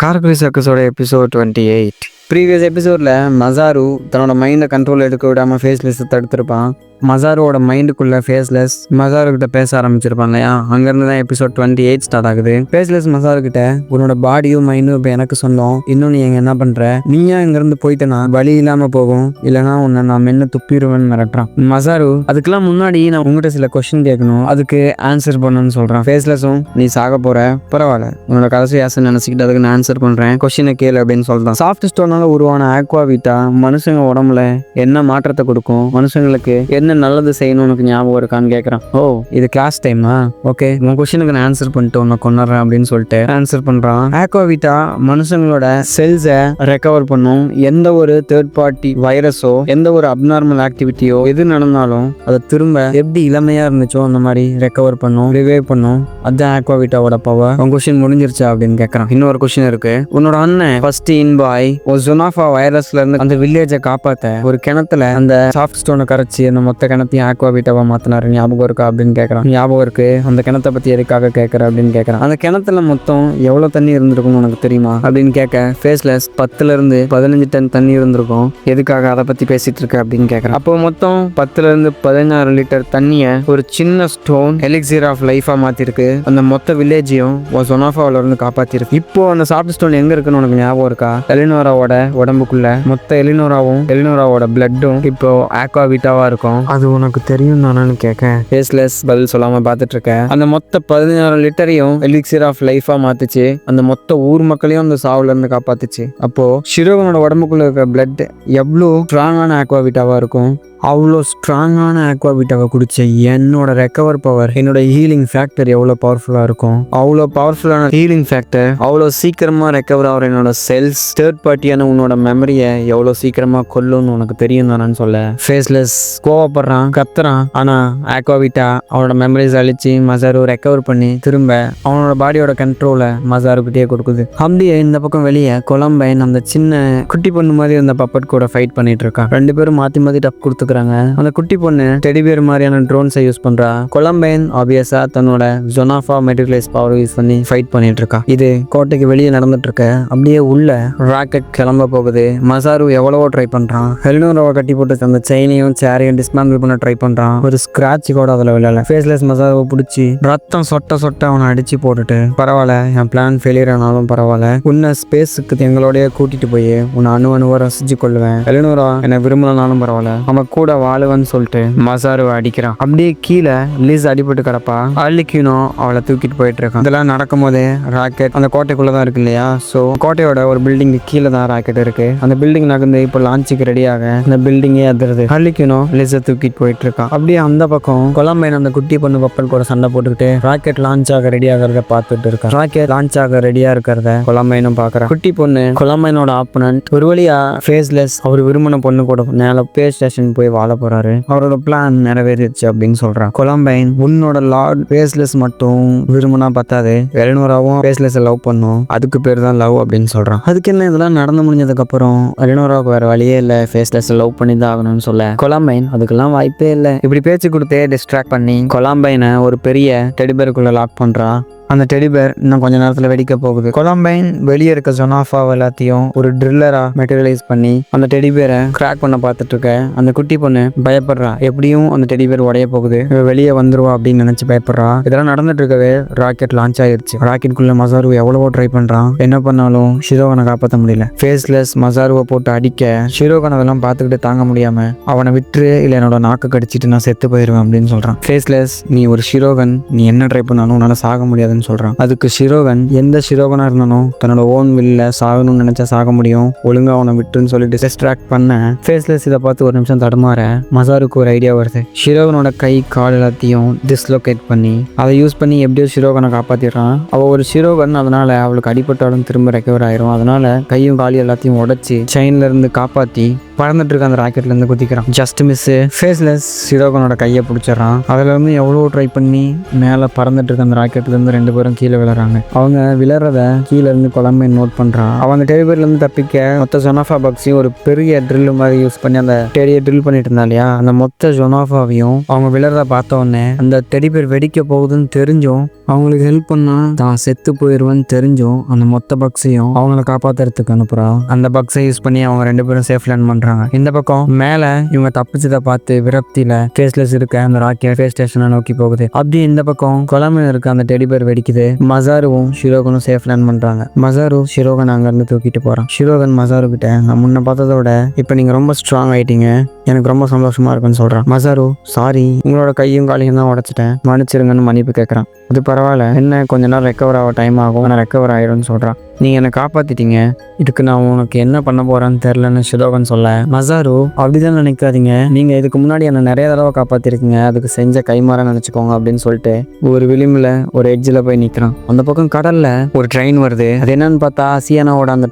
கார்குலி சர்க்கஸோட episode 28. Previous எபிசோடில் Masaru தன்னோட மைண்டை கண்ட்ரோல் எடுக்க விடாமல் ஃபேஸ்லெஸ்ஸை தடுத்திருப்பான். மசாரோட மைண்டுக்குள்ளே ஃபேஸ்லெஸ் மசாருக்கிட்ட பேச ஆரம்பிச்சிருப்பான் இல்லையா? அங்கேருந்து தான் எபிசோட் 28 ஸ்டார்ட் ஆகுது. ஃபேஸ்லெஸ் மசாருக்கிட்ட உன்னோட பாடியும் மைண்டும் இப்போ எனக்கு சொந்தம், இன்னும் நீ எங்கே என்ன பண்ணுற, நீயா இங்கேருந்து போயிட்டேன்னா வழி இல்லாமல் போகும், இல்லைனா உன்னை நான் மென்ன துப்பிடுவேன்னு மிரட்டுறான். மசாரு அதுக்கெல்லாம் முன்னாடி நான் உங்கள்கிட்ட சில கொஸ்டின் கேட்கணும், அதுக்கு ஆன்சர் பண்ணணும்னு சொல்கிறான். ஃபேஸ்லெஸ்ஸும் நீ சாக போகிற, பரவாயில்ல, உன்னோட கடைசி ஆசை நினச்சிக்கிட்டு அதுக்கு நான் ஆன்சர் பண்ணுறேன், கொஸ்டினை கேளு அப்படின்னு சொல்கிறான். சாஃப்ட் ஸ்டோனால உருவான ஆக்வாவிட்டா மனுஷங்க உடம்புல என்ன மாற்றத்தை கொடுக்கும், மனுஷங்களுக்கு என்ன நல்லது செய்யணும் உனக்கு ஞாபகம் இருக்கான்னு கேட்குறான். ஓ, இது கிளாஸ் டைமா, ஓகே உன் கொஸ்டினுக்கு நான் ஆன்சர் பண்ணிட்டு உன்னை கொண்டுறேன் அப்படின்னு சொல்லிட்டு ஆன்சர் பண்ணுறான். ஆக்வாவிட்டா மனுஷங்களோட செல்ஸை ரெக்கவர் பண்ணும். எந்த ஒரு தேர்ட் பார்ட்டி வைரஸோ எந்த ஒரு அப்நார்மல் ஆக்டிவிட்டியோ எது நடந்தாலும் அதை திரும்ப எப்படி இளமையா இருந்துச்சோ அந்த மாதிரி ரெக்கவர் பண்ணும், ரிவைவ் பண்ணும். அதுதான் ஆக்வாவிட்டாவோட பவர். உன் கொஸ்டின் முடிஞ்சிருச்சா அப்படின்னு கேட்குறான். இன்னொரு கொஸ்டின் இருக்கு. உன்னோட அண்ணன் ஃபர்ஸ்ட் இன் பாய் ஒரு ஜொனாஃபா வைரஸ்ல இருந்து அந்த வில்லேஜை காப்பாத்த ஒரு கிணத்துல அந்த சாஃப்ட் ஸ்டோனை கரைச்சி அந்த மொத்த கிணத்தையும் ஆக்வாவிட்டாவா மாத்தினாரு, ஞாபகம் இருக்கா அப்படின்னு கேட்கறான். ஞாபகம் இருக்கு. அந்த கிணத்தை பத்தி எதுக்காக கேட்கற அப்படின்னு கேட்கறான். அந்த கிணத்துல மொத்தம் எவ்வளவு தண்ணி இருந்திருக்கும்னு உனக்கு தெரியுமா அப்படின்னு கேட்க ஃபேஸ்லெஸ் 10 இருந்து 15 டன் தண்ணி இருந்திருக்கும், எதுக்காக அதை பத்தி பேசிட்டு இருக்க அப்படின்னு கேட்கறான். அப்போ மொத்தம் 10 இருந்து 16 லிட்டர் தண்ணியை ஒரு சின்ன ஸ்டோன் எலிக்சிர் ஆஃப் லைஃபா மாத்திருக்கு. அந்த மொத்த வில்லேஜையும் ஜொனாஃபாவில இருந்து காப்பாத்திருக்கு. இப்போ அந்த சாஃப்ட் ஸ்டோன் எங்க இருக்குன்னு உனக்கு ஞாபகம் இருக்கா? எலினோராவோட உடம்புக்குள்ள மொத்த எலினோராவோட பிளட்டும் இப்போ ஆக்வாவிட்டாவா இருக்கும். அது உனக்கு தெரியும் தானு கேட்க ஃபேஸ்லெஸ் பதில் சொல்லாம பாத்துட்டு இருக்க. அந்த மொத்த 16 லிட்டரையும் எலிக்சிர் ஆஃப் லைஃபா மாத்துச்சு. அந்த மொத்த ஊர் மக்களையும் அந்த சாவுல இருந்து காப்பாத்துச்சு. அப்போ ஷிரோகனோட உடம்புக்குள்ள இருக்க பிளட் எவ்வளோ ஸ்ட்ராங்கான ஆக்வாவிட்டாவா இருக்கும். அவ்வளோ ஸ்ட்ராங்கான ஆக்வாவிட்டாவை குடிச்ச என்னோட ரெக்கவர் பவர், என்னோட ஹீலிங் ஃபேக்டர் எவ்வளோ பவர்ஃபுல்லாக இருக்கும். அவ்வளோ பவர்ஃபுல்லான ஹீலிங் ஃபேக்டர், அவ்வளோ சீக்கிரமாக ரெக்கவர் ஆகிற என்னோட செல்ஸ், தேர்ட் பார்ட்டியான உன்னோட மெமரியை எவ்வளோ சீக்கிரமாக கொல்லும்னு உனக்கு தெரியும் தானு சொல்ல ஃபேஸ்லெஸ் கோவப்படுறான், கத்துறான். ஆனால் ஆக்வாவிட்டா அவனோட மெமரிஸ் அழிச்சு மசாரு ரெக்கவர் பண்ணி திரும்ப அவனோட பாடியோட கண்ட்ரோலை மசாருக்கிட்டே கொடுக்குது. அப்படியே இந்த பக்கம் வெளியே கொலம்பைன் அந்த சின்ன குட்டி பொண்ணு மாதிரி அந்த பப்பட் கூட ஃபைட் பண்ணிட்டு இருக்கான். 2 பேரும் மாற்றி மாற்றி டப் கொடுத்து அந்த குட்டி பொண்ணு டெடிபியர் மாதிரியான ட்ரோன்ஸை யூஸ் பண்றா. கொலம்பைன் ஆப்வியஸா தன்னோட ஜொனாஃபா மெட்டீரியலைஸ் பவர் யூஸ் பண்ணி ஃபைட் பண்ணிட்டு இருக்கா. இது கோட்டைக்கு வெளியே நடந்துட்டு இருக்க. அப்படியே உள்ள ராக்கெட் கிளம்ப போகுது. மசாரு எவ்வளவோ ட்ரை பண்றான். எலினோராவை கட்டி போட்டு அந்த செயினையும் சேரையும் டிஸ்மேண்டில் பண்ண ட்ரை பண்றான். ஒரு ஸ்கிராட்ச் கூட அதில் விழல. ஃபேஸ்லெஸ் மசாருவை பிடிச்சி ரத்தம் சொட்ட அவனை அடிச்சு போட்டுட்டு, பரவாயில்ல என் பிளான் ஃபெயிலியர் ஆனாலும் பரவாயில்ல, உன்னை ஸ்பேஸுக்கு எங்களோடய கூட்டிட்டு போய் உன்னை அணுவா ரசிச்சு கொள்ளுவேன், எலினோரா என்னை விரும்பலனாலும் பரவாயில்ல, அவன் கூட வாழுவன்னு சொல்லிட்டு மசாருவை அடிக்கிறான். அப்படியே கீழே லிஸ் அடிபட்டு கிடப்பா. அர்லிக்யூனோ அவளை தூக்கிட்டு போயிட்டு இருக்கான். இதெல்லாம் நடக்கும் போதே ராக்கெட் அந்த கோட்டைக்குள்ளதான் இருக்கு இல்லையா? ஸோ கோட்டையோட ஒரு பில்டிங் கீழே தான் ராக்கெட் இருக்கு. அந்த பில்டிங் நகர்ந்து இப்போ லான்ச்சுக்கு ரெடியாக அந்த பில்டிங்கே அதிருது. அர்லிக்யூனோ லிஸை தூக்கிட்டு போயிட்டு இருக்கான். அப்படியே அந்த பக்கம் கொலம்பைன் அந்த குட்டி பொண்ணு பப்பல் கூட சண்டை போட்டுக்கிட்டு ராக்கெட் லான்ச் ஆக ரெடி ஆகிறத பார்த்துட்டு இருக்கான். ராக்கெட் லான்ச் ஆக ரெடியா இருக்கிறத கொலம்பைனும் பாக்குறான். குட்டி பொண்ணு கொலம்பைனோட ஆப்பனன்ட் ஒரு வழியா ஃபேஸ்லெஸ் அவர் விரும்பின பொண்ணு கூட மேல ஸ்பேஸ் ஸ்டேஷன் போய் வாழ போறாரு. அவரோட பிளான் நிறைவேறிடுச்சு அப்படின்னு சொல்றான். கொலம்பைன் உன்னோட லார்ட் ஃபேஸ்லெஸ் மட்டும் விரும்பினா பத்தாது, எலினோராவும் ஃபேஸ்லெஸ் லவ் பண்ணும், அதுக்கு பேர் தான் லவ் அப்படின்னு சொல்றான். அதுக்கு என்ன, இதெல்லாம் நடந்து முடிஞ்சதுக்கு அப்புறம் எலினோராவுக்கு வேற வழியே இல்லை, ஃபேஸ்லெஸ் லவ் பண்ணி தான் ஆகணும்னு சொல்ல கொலம்பைன் அதுக்கெல்லாம் வாய்ப்பே இல்லை. இப்படி பேச்சு கொடுத்தே டிஸ்ட்ராக்ட் பண்ணி கொலம்பைனை ஒரு பெரிய டெடிபேருக்குள்ள லாக் பண்றா. அந்த டெடிபேர் இன்னும் கொஞ்ச நேரத்தில் வெடிக்க போகுது. கொலம்பைன் வெளியே இருக்க ஜொனாஃபா எல்லாத்தையும் ஒரு ட்ரில்லரா மெட்டீரியலைஸ் பண்ணி அந்த டெடிபேரை கிராக் பண்ண பார்த்துட்டு இருக்க. அந்த குட்டி பொண்ணு பயப்படுறா, எப்படியும் அந்த டெடிபேர் உடைய போகுது, வெளியே வந்துருவா அப்படின்னு நினைச்சு பயப்படுறா. இதெல்லாம் நடந்துட்டு இருக்கவே ராக்கெட் லான்ச் ஆயிருச்சு. ராக்கெட்டுக்குள்ள மசாரு எவ்வளவோ ட்ரை பண்றான், என்ன பண்ணாலும் ஷிரோகனை காப்பாற்ற முடியல. ஃபேஸ்லெஸ் மசாருவை போட்டு அடிக்க ஷிரோகன் அதெல்லாம் பார்த்துக்கிட்டு தாங்க முடியாம அவனை விட்டுரு, இல்லை என்னோட நாக்கு கடிச்சிட்டு நான் செத்து போயிருவேன் அப்படின்னு சொல்றான். ஃபேஸ்லெஸ் நீ ஒரு ஷிரோகன், நீ என்ன ட்ரை பண்ணாலும் உன்னால சாக முடியாது சொல்றான். அதுக்கு ஷிரோகன் எந்த ஷிரோகனா இருந்தாலும் தன்னோட ஓன் வில்ல சாகணும்னு நினைச்சா சாக முடியும், ஒழுங்கா அவனை விட்டுன்னு சொல்லிட்டு டிஸ்ட்ராக்ட் பண்ண ஃபேஸ்லெஸ் இதை பார்த்து ஒரு நிமிஷம் தடுமாற மசாருக்கு ஒரு ஐடியா வருது. ஷிரோகனோட கை கால் எல்லாத்தையும் டிஸ்லோகேட் பண்ணி அதை யூஸ் பண்ணி எப்படியோ ஷிரோகனை காப்பாத்திடுறான். அவ ஒரு ஷிரோகன், அதனால அவளுக்கு அடிபட்டாலும் திரும்ப ரெக்கவர் ஆயிரும். அதனால கையும் காலி எல்லாத்தையும் உடைச்சி செயின்ல இருந்து காப்பாத்தி பறந்துட்டு இருக்க அந்த ராக்கெட்ல இருந்து குதிக்கிறான். Just miss. ஃபேஸ்லெஸ் ஷிரோகனோட கையை பிடிச்சிடறான். அதுல இருந்து எவ்வளோ ட்ரை பண்ணி மேலே பறந்துட்டு இருக்க அந்த ராக்கெட்ல இருந்து 2 பேரும் கீழே விழுறாங்க. அவங்க விழறத கீழே இருந்து கொலம்பைன் நோட் பண்றான். அவங்க டெலிபர்ல இருந்து தப்பிக்க மொத்த ஜொனாஃபா பாக்ஸையும் ஒரு பெரிய ட்ரில் மாதிரி யூஸ் பண்ணி அந்த டெடியை ட்ரில் பண்ணிட்டு இருந்தா இல்லையா, அந்த மொத்த ஜொனாஃபாவையும் அவங்க விழறத பார்த்த உடனே அந்த டெடி பேர் வெடிக்க போகுதுன்னு தெரிஞ்சும் அவங்களுக்கு ஹெல்ப் பண்ணா தான் செத்து போயிடுவேன்னு தெரிஞ்சும் அந்த மொத்த பக்ஸையும் அவங்கள காப்பாத்துறதுக்கு அனுப்புறான். அந்த பக்ஸை யூஸ் பண்ணி அவங்க 2 பேரும் சேஃப் லேண்ட் பண்றாங்க. இந்த பக்கம் மேல இவங்க தப்பிச்சதை பார்த்து விரக்தியில ஃபேஸ்லெஸ் இருக்க அந்த ராக்கெட் ஃபேஸ் ஸ்டேஷனை நோக்கி போகுது. அப்படி இந்த பக்கம் கொலம்பில் இருக்க அந்த டெடி பேர் வெடிக்குது. மசாருவும் ஷிரோகனும் சேஃப் லேண்ட் பண்றாங்க. மசாரு ஷிரோகன் அங்க இருந்து தூக்கிட்டு போறான். ஷிரோகன் மசாரு கிட்ட நான் முன்ன பார்த்ததோட இப்ப நீங்க ரொம்ப ஸ்ட்ராங் ஆயிட்டீங்க, எனக்கு ரொம்ப சந்தோஷமா இருக்குன்னு சொல்றான். மசாரு சாரி, உங்களோட கையும் காலையும் தான் உடைச்சிட்டேன், மன்னிச்சிருங்கன்னு மன்னிப்பு கேட்கறான். அது பரவாயில்ல, என்ன கொஞ்ச நேரம் ரெக்கவர் ஆக டைம் ஆகும், நான் ரெக்கவர் ஆயிடும்னு சொல்கிறான். நீங்கள் என்னை காப்பாற்றிட்டீங்க, இதுக்கு நான் உனக்கு என்ன பண்ண போகிறேன்னு தெரிலன்னு ஷிரோகன் சொல்ல, மசாரு அப்படிதான் நினைக்காதீங்க, நீங்கள் இதுக்கு முன்னாடி என்னை நிறைய தடவை காப்பாற்றிருக்கீங்க, அதுக்கு செஞ்ச கைமாற நினச்சிக்கோங்க அப்படின்னு சொல்லிட்டு ஒரு விளிம்பில் ஒரு எட்ஜில் போய் நிற்கிறான். அந்த பக்கம் கடலில் ஒரு ட்ரெயின் வருது. அது என்னன்னு பார்த்தா சியானாவோட அந்த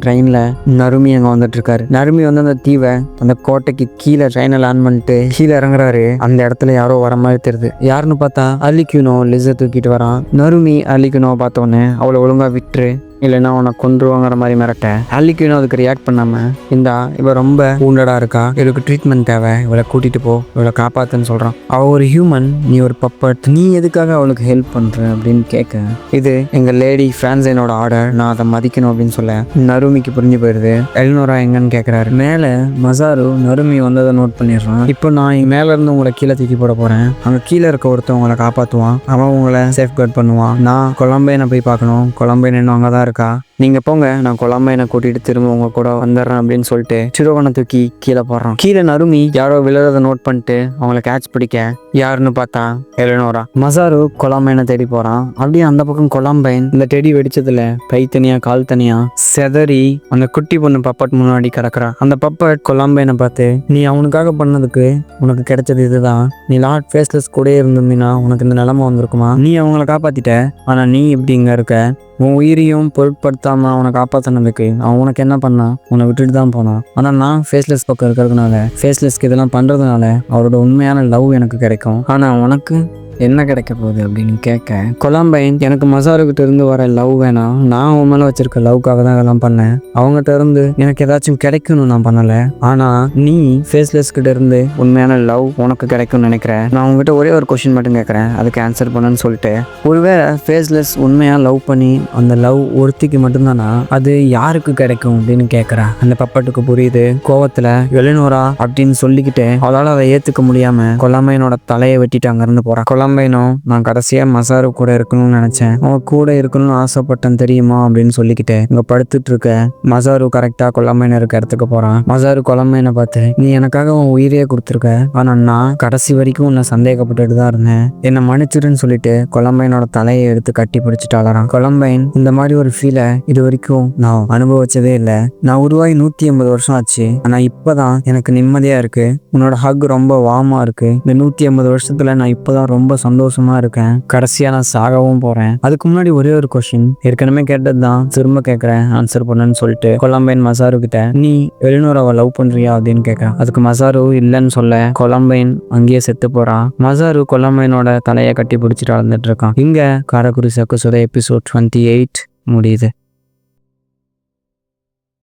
ட்ரெயினில் நருமி அங்கே வந்துட்டு இருக்காரு. நருமி வந்து அந்த தீவை அந்த கோட்டைக்கு கீழே ட்ரெயினை லேண்ட் பண்ணிட்டு கீழே இறங்குறாரு. அந்த இடத்துல யாரோ வர மாதிரி தெரியுது. யாருன்னு பார்த்தா அலிக்யூனோ லிஸை தூக்கிட்டு வரான். நருமி அலிக்யூனோவை பார்த்தோன்னே அவளை ஒழுங்கா விட்டுரு, இல்லைன்னா உன்னை கொன்றுவாங்கிற மாதிரி மிரட்ட. அலிக்யூனோ அதுக்கு ரியாக்ட் பண்ணாம, இந்தா இவ ரொம்ப ஊண்டடா இருக்கா, இவளுக்கு ட்ரீட்மெண்ட் தேவை, இவளை கூட்டிட்டு போ, இவளை காப்பாத்துன்னு சொல்றான். அவ ஒரு ஹியூமன், நீ ஒரு பப்பட், நீ எதுக்காக அவளுக்கு ஹெல்ப் பண்ற அப்படின்னு கேட்க, இது எங்க லேடி பிரான்சைனோட ஆர்டர், நான் அதை மதிக்கணும் அப்படின்னு சொல்ல நருமிக்கு புரிஞ்சு போயிருது. எலினோரா எங்கன்னு கேட்கறாரு. மேல மசாரு நருமி வந்ததை நோட் பண்ணிடுறான். இப்போ நான் மேல இருந்து உங்களை கீழே தூக்கி போட போறேன், அங்க கீழே இருக்க ஒருத்தன் உங்களை காப்பாத்துவான், அவன் உங்களை சேஃப் கார்ட் பண்ணுவான், நான் கொலம்பைனை போய் பார்க்கணும், கொலம்பைன் இன்னும் அங்கதான் இருக்கா, நீங்க போங்க, நான் கொலம்பைனை கூட்டிட்டு திரும்ப உங்க கூட வந்துடுறேன் அப்படின்னு சொல்லிட்டு ஷிரோகனை தூக்கி கீழே போடுறான். கீழே நருமி யாரோ விழுறதை நோட் பண்ணிட்டு அவங்களை கேட்ச் பிடிக்க யாருன்னு பார்த்தா எலினோரா. மசாரு கொலம்பைனை தேடி போறான். அப்படியே அந்த பக்கம் கொலம்பைன் இந்த டெடி வெடிச்சதுல கை தனியா கால் தனியா செதறி அந்த குட்டி பொண்ணு பப்பட் முன்னாடி கிடக்குறா. அந்த பப்பட் கொலம்பைனை பார்த்து, நீ அவனுக்காக பண்ணதுக்கு உனக்கு கிடைச்சது இதுதான், நீ லார்ட் ஃபேஸ்லெஸ் கூட இருந்திருந்தீங்கன்னா உனக்கு இந்த நிலைமை வந்திருக்குமா, நீ அவங்கள காப்பாத்திட்ட, ஆனா நீ இப்படி இங்க இருக்க, உன் உயிரையும் பொருட்படுத்தாம அவனை காப்பாற்றினதுக்கு அவன் உனக்கு என்ன பண்ணா, உன்னை விட்டுட்டு தான் போனான். ஆனால் நான் ஃபேஸ்லெஸ் பக்கம் இருக்கிறதுனால, ஃபேஸ்லெஸ்க்கு இதெல்லாம் பண்ணுறதுனால அவரோட உண்மையான லவ் எனக்கு கிடைக்கும், ஆனால் உனக்கு என்ன கிடைக்க போகுது அப்படின்னு கேட்க, கொலம்பைன் எனக்கு மசாருக்கிட்ட இருந்து வர லவ் வேணாம், நான் உன் மேலே வச்சிருக்க லவ்க்காக தான் இதெல்லாம் பண்ணேன், அவங்ககிட்ட இருந்து எனக்கு ஏதாச்சும் கிடைக்கணும் நான் பண்ணலை, ஆனால் நீ ஃபேஸ்லெஸ் கிட்ட இருந்து உண்மையான லவ் உனக்கு கிடைக்கும்னு நினைக்கிறேன், நான் உங்ககிட்ட ஒரே ஒரு கொஸ்டின் மட்டும் கேட்குறேன், அதுக்கு ஆன்சர் பண்ணுன்னு சொல்லிட்டு, ஒருவேளை ஃபேஸ்லெஸ் உண்மையாக லவ் பண்ணி அந்த லவ் ஒருத்திக்கு மட்டும்தானா, அது யாருக்கு கிடைக்கும் அப்படின்னு கேட்குறேன். அந்த பப்பட்டுக்கு புரியுது. கோவத்தில் எலினோரா அப்படின்னு சொல்லிக்கிட்டு அவளால் அதை ஏற்றுக்க முடியாமல் கொலம்பைனோட தலையை வெட்டிட்டு அங்கேருந்து போகிறான். கொலம்பைனும் நான் கடைசியாக மசாரு கூட இருக்கணும்னு நினச்சேன், அவன் கூட இருக்கணும்னு ஆசைப்பட்டேன் தெரியுமா அப்படின்னு சொல்லிக்கிட்டு இங்கே படுத்துட்டு இருக்க மசாரு கரெக்டாக கொலம்பைன் இருக்க இடத்துக்கு போகிறான். மசாரு கொலம்பைனை பார்த்து, நீ எனக்காக உன் உயிரையே கொடுத்துருக்க, ஆனால் நான் கடைசி வரைக்கும் உன்னை சந்தேகப்பட்டுட்டு தான் இருந்தேன், என்னை மன்னிச்சிடுன்னு சொல்லிட்டு கொலம்பைனோட தலையை எடுத்து கட்டி பிடிச்சிட்டு அலறான். கொலம்பைன் இந்த மாதிரி ஒரு ஃபீலை இது வரைக்கும் நான் அனுபவிச்சதே இல்லை, நான் உருவாகி 180 வருஷம் ஆச்சு, ஆனால் இப்போதான் எனக்கு நிம்மதியாக இருக்கு, உன்னோட ஹக் ரொம்ப வார்மாக இருக்கு, இந்த 180 வருஷத்துல நான் இப்போதான் ரொம்ப சந்தோஷமா இருக்கேன், கடைசியா நான் சாகவும் போறேன், அதுக்கு முன்னாடி ஒரே ஒரு கொஸ்டின் ஏற்கனவே கேட்டது தான் திரும்ப கேட்கறேன், ஆன்சர் பண்ணுன்னு சொல்லிட்டு கொலம்பைன் மசாரு கிட்ட, நீ எலினோராவை லவ் பண்றியா அப்படின்னு கேட்க, அதுக்கு மசாரு இல்லைன்னு சொல்ல கொலம்பைன் அங்கேயே செத்து போறான். மசாரு கொலம்பைனோட தலையை கட்டி பிடிச்சிட்டு வளர்ந்துட்டு இருக்கான். இங்க காரக்குடி சக்குசுதை எபிசோட் 28 முடியுது.